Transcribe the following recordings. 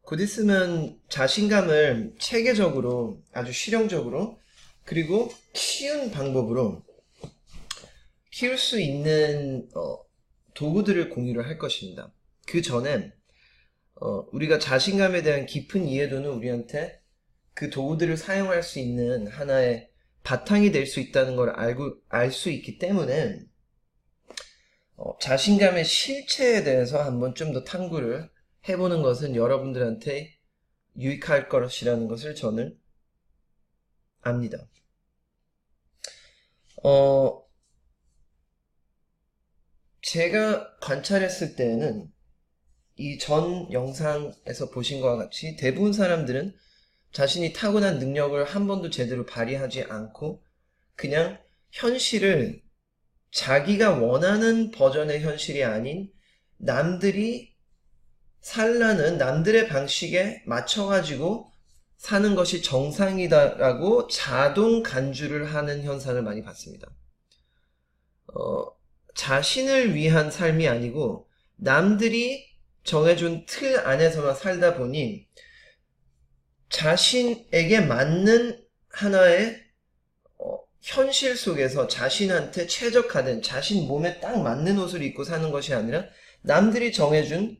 곧 있으면 자신감을 체계적으로 아주 실용적으로 그리고 쉬운 방법으로 키울 수 있는 도구들을 공유를 할 것입니다. 그 전에 우리가 자신감에 대한 깊은 이해도는 우리한테 그 도구들을 사용할 수 있는 하나의 바탕이 될 수 있다는 걸 알 수 있기 때문에 자신감의 실체에 대해서 한번 좀 더 탐구를 해보는 것은 여러분들한테 유익할 것이라는 것을 저는 압니다. 제가 관찰했을 때는 이 전 영상에서 보신 것과 같이 대부분 사람들은 자신이 타고난 능력을 한 번도 제대로 발휘하지 않고 그냥 현실을 자기가 원하는 버전의 현실이 아닌 남들이 살라는 남들의 방식에 맞춰가지고 사는 것이 정상이다라고 자동 간주를 하는 현상을 많이 봤습니다. 자신을 위한 삶이 아니고 남들이 정해준 틀 안에서만 살다 보니 자신에게 맞는 하나의 현실 속에서 자신한테 최적화된 자신 몸에 딱 맞는 옷을 입고 사는 것이 아니라 남들이 정해준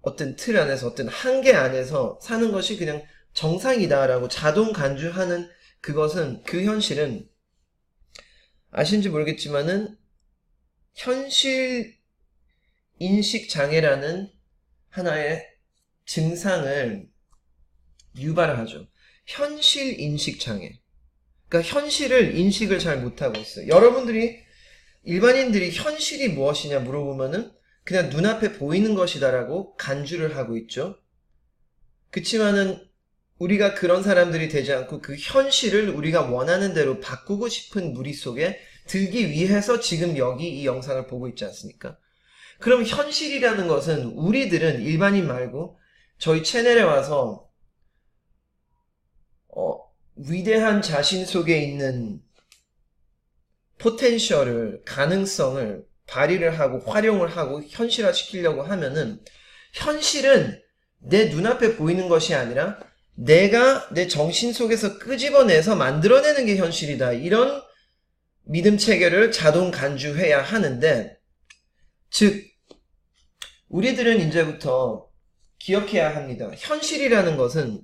어떤 틀 안에서 어떤 한계 안에서 사는 것이 그냥 정상이다라고 자동 간주하는 그것은 그 현실은 아신지 모르겠지만은 현실 인식 장애라는 하나의 증상을 유발하죠. 현실 인식 장애. 그러니까 현실을 인식을 잘 못하고 있어요. 여러분들이 일반인들이 현실이 무엇이냐 물어보면은 그냥 눈앞에 보이는 것이다라고 간주를 하고 있죠. 그치만은 우리가 그런 사람들이 되지 않고 그 현실을 우리가 원하는 대로 바꾸고 싶은 무리 속에 들기 위해서 지금 여기 이 영상을 보고 있지 않습니까? 그럼 현실이라는 것은 우리들은 일반인 말고 저희 채널에 와서 위대한 자신 속에 있는 포텐셜을, 가능성을 발휘를 하고 활용을 하고 현실화 시키려고 하면은 현실은 내 눈앞에 보이는 것이 아니라 내가 내 정신 속에서 끄집어내서 만들어내는 게 현실이다. 이런 믿음 체계를 자동 간주해야 하는데, 즉 우리들은 이제부터 기억해야 합니다. 현실이라는 것은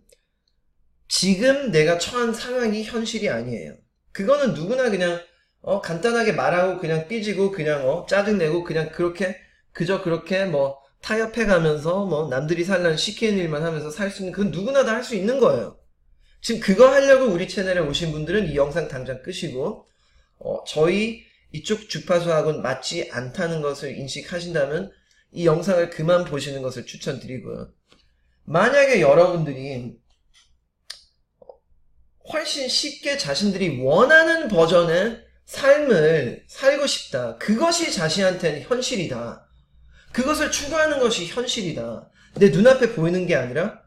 지금 내가 처한 상황이 현실이 아니에요. 그거는 누구나 그냥 간단하게 말하고 그냥 삐지고 그냥 짜증내고 그냥 그렇게 그저 그렇게 뭐 타협해 가면서 뭐 남들이 살라는 시키는 일만 하면서 살 수 있는 그건 누구나 다 할 수 있는 거예요. 지금 그거 하려고 우리 채널에 오신 분들은 이 영상 당장 끄시고 저희 이쪽 주파수하고는 맞지 않다는 것을 인식하신다면 이 영상을 그만 보시는 것을 추천드리고요. 만약에 여러분들이 훨씬 쉽게 자신들이 원하는 버전의 삶을 살고 싶다. 그것이 자신한테는 현실이다. 그것을 추구하는 것이 현실이다. 내 눈앞에 보이는 게 아니라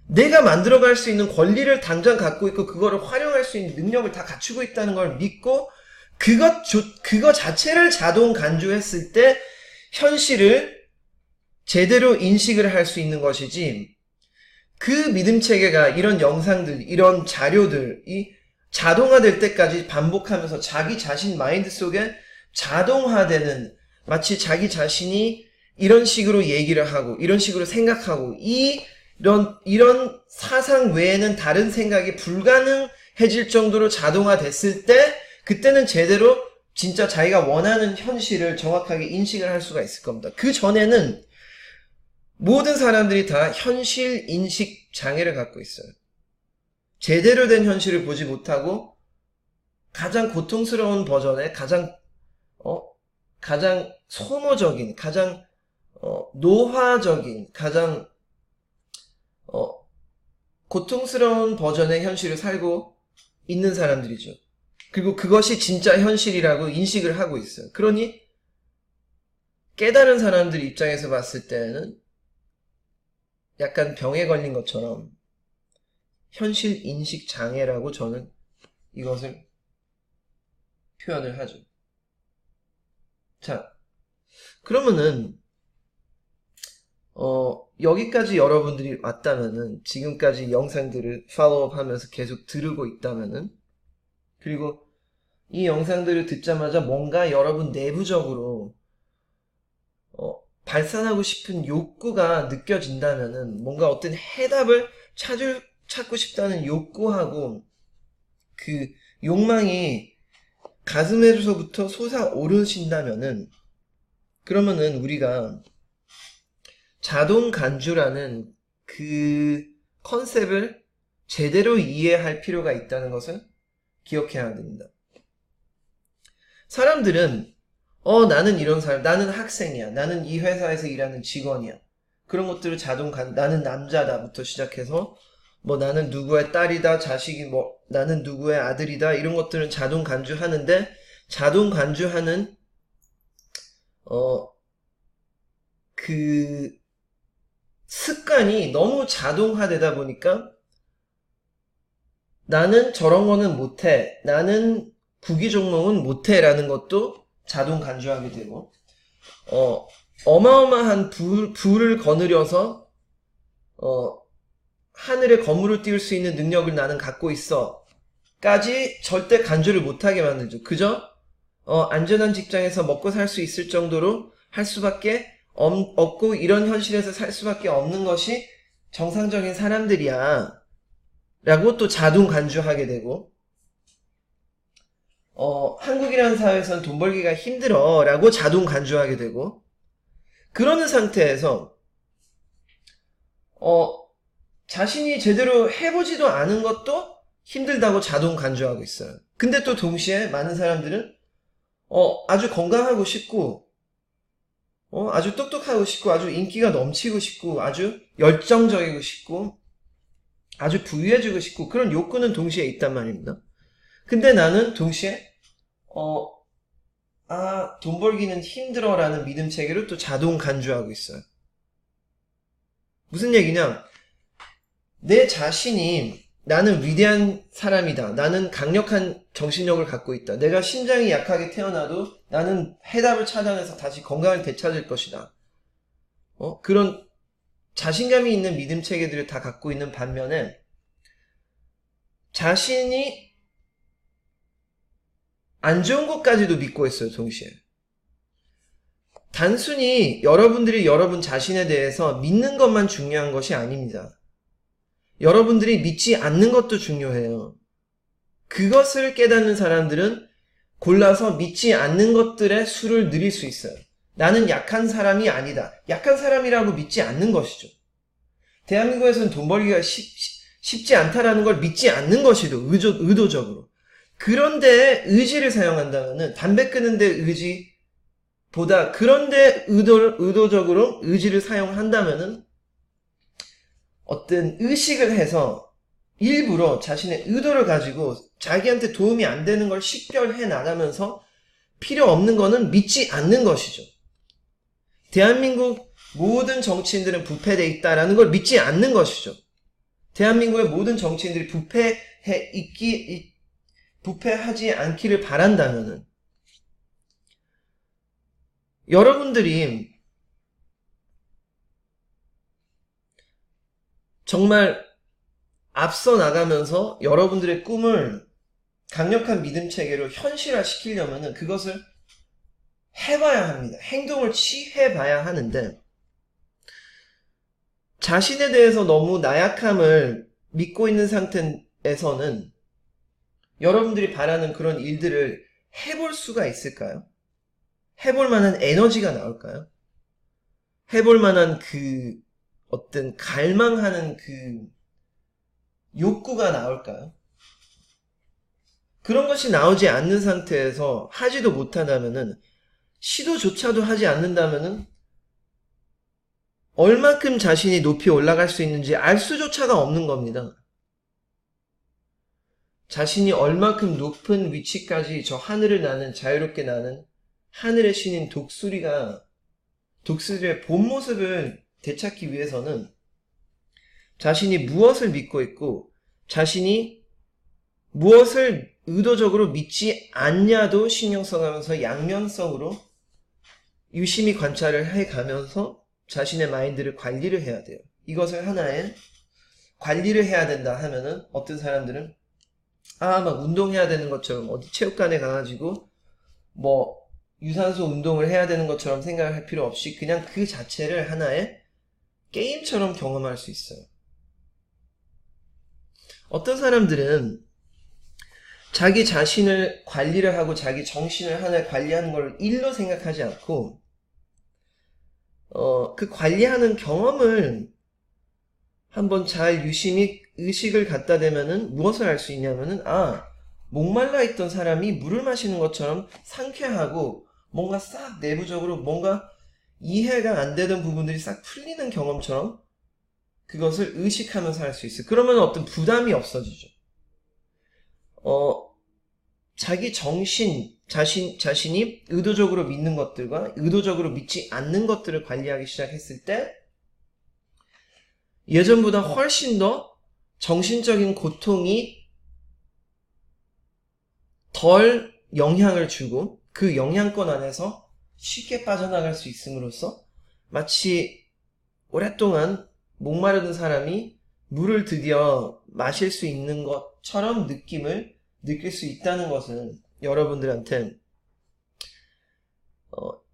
내가 만들어갈 수 있는 권리를 당장 갖고 있고 그거를 활용할 수 있는 능력을 다 갖추고 있다는 걸 믿고 그거 자체를 자동 간주했을 때 현실을 제대로 인식을 할 수 있는 것이지 그 믿음 체계가 이런 영상들, 이런 자료들이 자동화될 때까지 반복하면서 자기 자신 마인드 속에 자동화되는 마치 자기 자신이 이런 식으로 얘기를 하고 이런 식으로 생각하고 이런 사상 외에는 다른 생각이 불가능해질 정도로 자동화됐을 때 그때는 제대로 진짜 자기가 원하는 현실을 정확하게 인식을 할 수가 있을 겁니다. 그 전에는 모든 사람들이 다 현실 인식 장애를 갖고 있어요. 제대로 된 현실을 보지 못하고 가장 고통스러운 버전의 가장 소모적인, 가장 노화적인, 가장 고통스러운 버전의 현실을 살고 있는 사람들이죠. 그리고 그것이 진짜 현실이라고 인식을 하고 있어요. 그러니 깨달은 사람들 입장에서 봤을 때는 약간 병에 걸린 것처럼 현실 인식 장애라고 저는 이것을 표현을 하죠. 자, 그러면은 여기까지 여러분들이 왔다면은, 지금까지 영상들을 팔로우업 하면서 계속 들으고 있다면은, 그리고 이 영상들을 듣자마자 뭔가 여러분 내부적으로, 발산하고 싶은 욕구가 느껴진다면은, 뭔가 어떤 해답을 찾고 싶다는 욕구하고, 그 욕망이 가슴에서부터 솟아오르신다면은, 그러면은 우리가 자동 간주라는 그 컨셉을 제대로 이해할 필요가 있다는 것을 기억해야 됩니다. 사람들은 나는 이런 사람, 나는 학생이야, 나는 이 회사에서 일하는 직원이야, 그런 것들을 나는 남자다부터 시작해서 나는 누구의 딸이다, 자식이 나는 누구의 아들이다, 이런 것들은 자동 간주하는데, 자동 간주하는 그 습관이 너무 자동화되다 보니까 나는 저런 거는 못해, 나는 구기 종목은 못해 라는 것도 자동 간주하게 되고, 어마어마한 불을 거느려서 하늘에 건물을 띄울 수 있는 능력을 나는 갖고 있어 까지 절대 간주를 못하게 만들죠. 그저 안전한 직장에서 먹고 살 수 있을 정도로 할 수밖에 없고, 이런 현실에서 살 수밖에 없는 것이 정상적인 사람들이야 라고 또 자동 간주하게 되고, 한국이라는 사회에선 돈 벌기가 힘들어 라고 자동 간주하게 되고, 그러는 상태에서 자신이 제대로 해보지도 않은 것도 힘들다고 자동 간주하고 있어요. 근데 또 동시에 많은 사람들은 아주 건강하고 싶고, 아주 똑똑하고 싶고, 아주 인기가 넘치고 싶고, 아주 열정적이고 싶고, 아주 부유해지고 싶고, 그런 욕구는 동시에 있단 말입니다. 근데 나는 동시에 돈 벌기는 힘들어 라는 믿음 체계를 또 자동 간주하고 있어요. 무슨 얘기냐? 내 자신이 나는 위대한 사람이다, 나는 강력한 정신력을 갖고 있다, 내가 심장이 약하게 태어나도 나는 해답을 찾아내서 다시 건강을 되찾을 것이다, 그런 자신감이 있는 믿음 체계들을 다 갖고 있는 반면에, 자신이 안 좋은 것까지도 믿고 있어요, 동시에. 단순히 여러분들이 여러분 자신에 대해서 믿는 것만 중요한 것이 아닙니다. 여러분들이 믿지 않는 것도 중요해요. 그것을 깨닫는 사람들은 골라서 믿지 않는 것들의 수를 늘릴 수 있어요. 나는 약한 사람이 아니다, 약한 사람이라고 믿지 않는 것이죠. 대한민국에서는 돈 벌기가 쉽지 않다라는 걸 믿지 않는 것이죠, 의도적으로. 그런데 의지를 사용한다면은, 담배 끊는데 의지보다 그런데 의도적으로 의지를 사용한다면은, 어떤 의식을 해서 일부러 자신의 의도를 가지고 자기한테 도움이 안 되는 걸 식별해 나가면서 필요 없는 거는 믿지 않는 것이죠. 대한민국 모든 정치인들은 부패돼 있다라는 걸 믿지 않는 것이죠. 대한민국의 모든 정치인들이 부패하지 않기를 바란다면은, 여러분들이 정말 앞서 나가면서 여러분들의 꿈을 강력한 믿음 체계로 현실화 시키려면은 그것을 해봐야 합니다. 행동을 취해봐야 하는데, 자신에 대해서 너무 나약함을 믿고 있는 상태에서는 여러분들이 바라는 그런 일들을 해볼 수가 있을까요? 해볼 만한 에너지가 나올까요? 해볼 만한 어떤 갈망하는 욕구가 나올까요? 그런 것이 나오지 않는 상태에서 하지도 못한다면은, 시도조차도 하지 않는다면은 얼만큼 자신이 높이 올라갈 수 있는지 알 수조차가 없는 겁니다. 자신이 얼만큼 높은 위치까지 저 하늘을 나는, 자유롭게 나는 하늘의 신인 독수리의 본 모습을 되찾기 위해서는 자신이 무엇을 믿고 있고 자신이 무엇을 의도적으로 믿지 않냐도 신경 써가면서 양면성으로 유심히 관찰을 해가면서 자신의 마인드를 관리를 해야 돼요. 이것을 하나의 관리를 해야 된다 하면은 어떤 사람들은 막 운동해야 되는 것처럼 어디 체육관에 가가지고 뭐 유산소 운동을 해야 되는 것처럼 생각할 필요 없이 그냥 그 자체를 하나의 게임처럼 경험할 수 있어요. 어떤 사람들은 자기 자신을 관리를 하고 자기 정신을 하나 관리하는 걸 일로 생각하지 않고 그 관리하는 경험을 한번 잘 유심히 의식을 갖다 대면은 무엇을 알 수 있냐면은 목말라 있던 사람이 물을 마시는 것처럼 상쾌하고 뭔가 싹 내부적으로 뭔가 이해가 안 되던 부분들이 싹 풀리는 경험처럼 그것을 의식하면서 할 수 있어요. 그러면 어떤 부담이 없어지죠. 자기 정신, 자신이 의도적으로 믿는 것들과 의도적으로 믿지 않는 것들을 관리하기 시작했을 때 예전보다 훨씬 더 정신적인 고통이 덜 영향을 주고 그 영향권 안에서 쉽게 빠져나갈 수 있음으로써 마치 오랫동안 목마르던 사람이 물을 드디어 마실 수 있는 것처럼 느낌을 느낄 수 있다는 것은 여러분들한테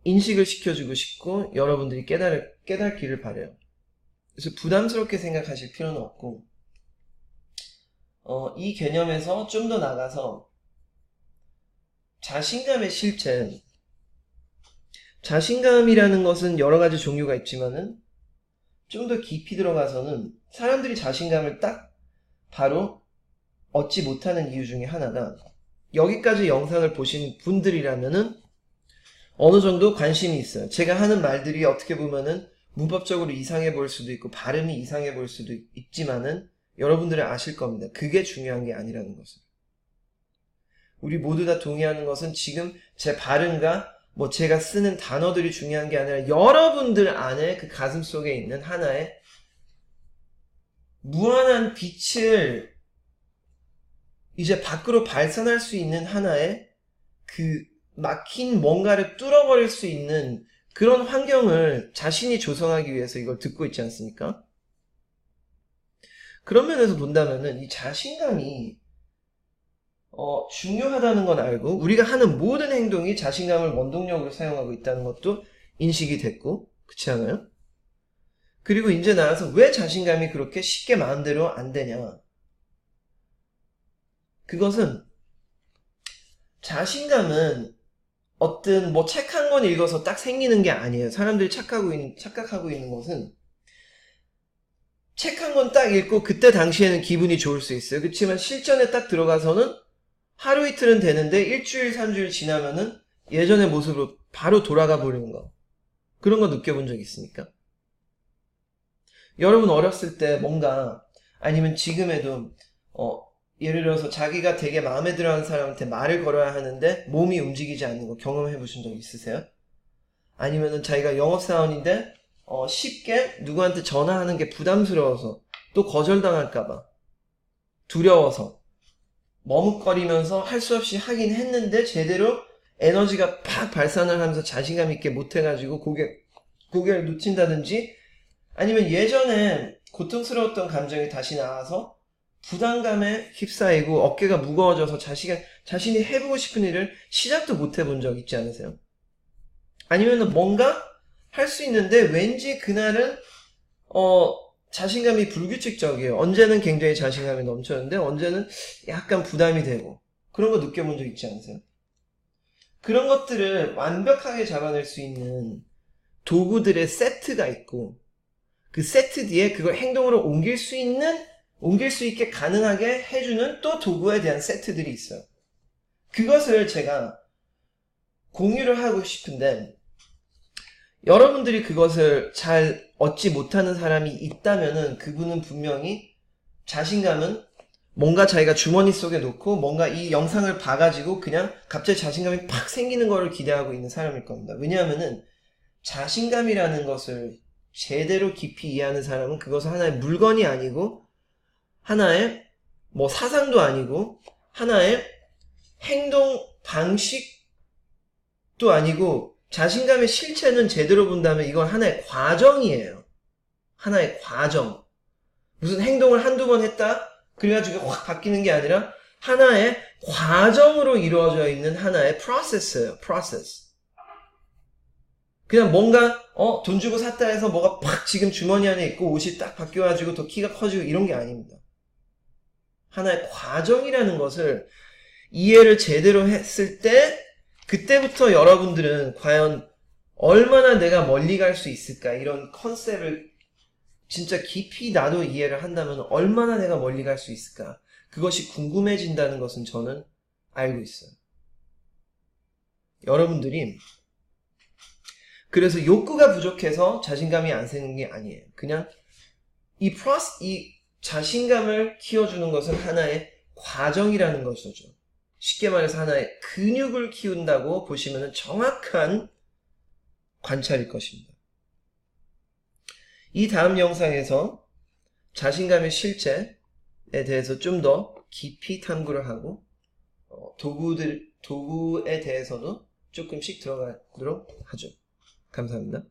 인식을 시켜주고 싶고 여러분들이 깨닫기를 바라요. 그래서 부담스럽게 생각하실 필요는 없고 이 개념에서 좀 더 나가서 자신감의 실체, 자신감이라는 것은 여러 가지 종류가 있지만은 좀 더 깊이 들어가서는 사람들이 자신감을 딱 바로 얻지 못하는 이유 중에 하나가 여기까지 영상을 보신 분들이라면은 어느 정도 관심이 있어요. 제가 하는 말들이 어떻게 보면은 문법적으로 이상해 보일 수도 있고 발음이 이상해 보일 수도 있지만은 여러분들은 아실 겁니다. 그게 중요한 게 아니라는 것을. 우리 모두 다 동의하는 것은 지금 제 발음과 제가 쓰는 단어들이 중요한 게 아니라 여러분들 안에 그 가슴 속에 있는 하나의 무한한 빛을 이제 밖으로 발산할 수 있는 하나의 그 막힌 뭔가를 뚫어버릴 수 있는 그런 환경을 자신이 조성하기 위해서 이걸 듣고 있지 않습니까? 그런 면에서 본다면은 이 자신감이 중요하다는 건 알고 우리가 하는 모든 행동이 자신감을 원동력으로 사용하고 있다는 것도 인식이 됐고 그렇지 않아요? 그리고 이제 나와서 왜 자신감이 그렇게 쉽게 마음대로 안 되냐? 그것은 자신감은 어떤 책 한 권 읽어서 딱 생기는 게 아니에요. 사람들이 착각하고 있는 것은 책 한 권 딱 읽고 그때 당시에는 기분이 좋을 수 있어요. 그렇지만 실전에 딱 들어가서는 하루 이틀은 되는데 일주일, 3주일 지나면은 예전의 모습으로 바로 돌아가 버리는 거. 그런 거 느껴본 적 있습니까? 여러분 어렸을 때 뭔가 아니면 지금에도 예를 들어서 자기가 되게 마음에 들어하는 사람한테 말을 걸어야 하는데 몸이 움직이지 않는 거 경험해 보신 적 있으세요? 아니면은 자기가 영업사원인데 쉽게 누구한테 전화하는 게 부담스러워서 또 거절당할까봐 두려워서 머뭇거리면서 할 수 없이 하긴 했는데 제대로 에너지가 팍 발산을 하면서 자신감 있게 못해가지고 고개를 놓친다든지 아니면 예전에 고통스러웠던 감정이 다시 나와서 부담감에 휩싸이고 어깨가 무거워져서 자신이 해보고 싶은 일을 시작도 못 해본 적 있지 않으세요? 아니면 뭔가 할 수 있는데 왠지 그날은 자신감이 불규칙적이에요. 언제는 굉장히 자신감이 넘쳤는데 언제는 약간 부담이 되고 그런 거 느껴본 적 있지 않으세요? 그런 것들을 완벽하게 잡아낼 수 있는 도구들의 세트가 있고 그 세트 뒤에 그걸 행동으로 옮길 수 있게 가능하게 해주는 또 도구에 대한 세트들이 있어요. 그것을 제가 공유를 하고 싶은데 여러분들이 그것을 잘 얻지 못하는 사람이 있다면은 그분은 분명히 자신감은 뭔가 자기가 주머니 속에 놓고 뭔가 이 영상을 봐가지고 그냥 갑자기 자신감이 팍 생기는 거를 기대하고 있는 사람일 겁니다. 왜냐하면은 자신감이라는 것을 제대로 깊이 이해하는 사람은 그것은 하나의 물건이 아니고 하나의 사상도 아니고 하나의 행동 방식도 아니고 자신감의 실체는 제대로 본다면 이건 하나의 과정이에요. 하나의 과정. 무슨 행동을 한두 번 했다? 그래가지고 확 바뀌는 게 아니라 하나의 과정으로 이루어져 있는 하나의 프로세스예요. 프로세스. 그냥 뭔가 돈 주고 샀다 해서 뭐가 팍 지금 주머니 안에 있고 옷이 딱 바뀌어가지고 더 키가 커지고 이런 게 아닙니다. 하나의 과정이라는 것을 이해를 제대로 했을 때 그때부터 여러분들은 과연 얼마나 내가 멀리 갈 수 있을까 이런 컨셉을 진짜 깊이 나도 이해를 한다면 얼마나 내가 멀리 갈 수 있을까 그것이 궁금해진다는 것은 저는 알고 있어요. 여러분들이 그래서 욕구가 부족해서 자신감이 안 생기는 게 아니에요. 그냥 이 자신감을 키워주는 것은 하나의 과정이라는 것이죠. 쉽게 말해서 하나의 근육을 키운다고 보시면 정확한 관찰일 것입니다. 이 다음 영상에서 자신감의 실체에 대해서 좀 더 깊이 탐구를 하고 도구에 대해서도 조금씩 들어가도록 하죠. 감사합니다.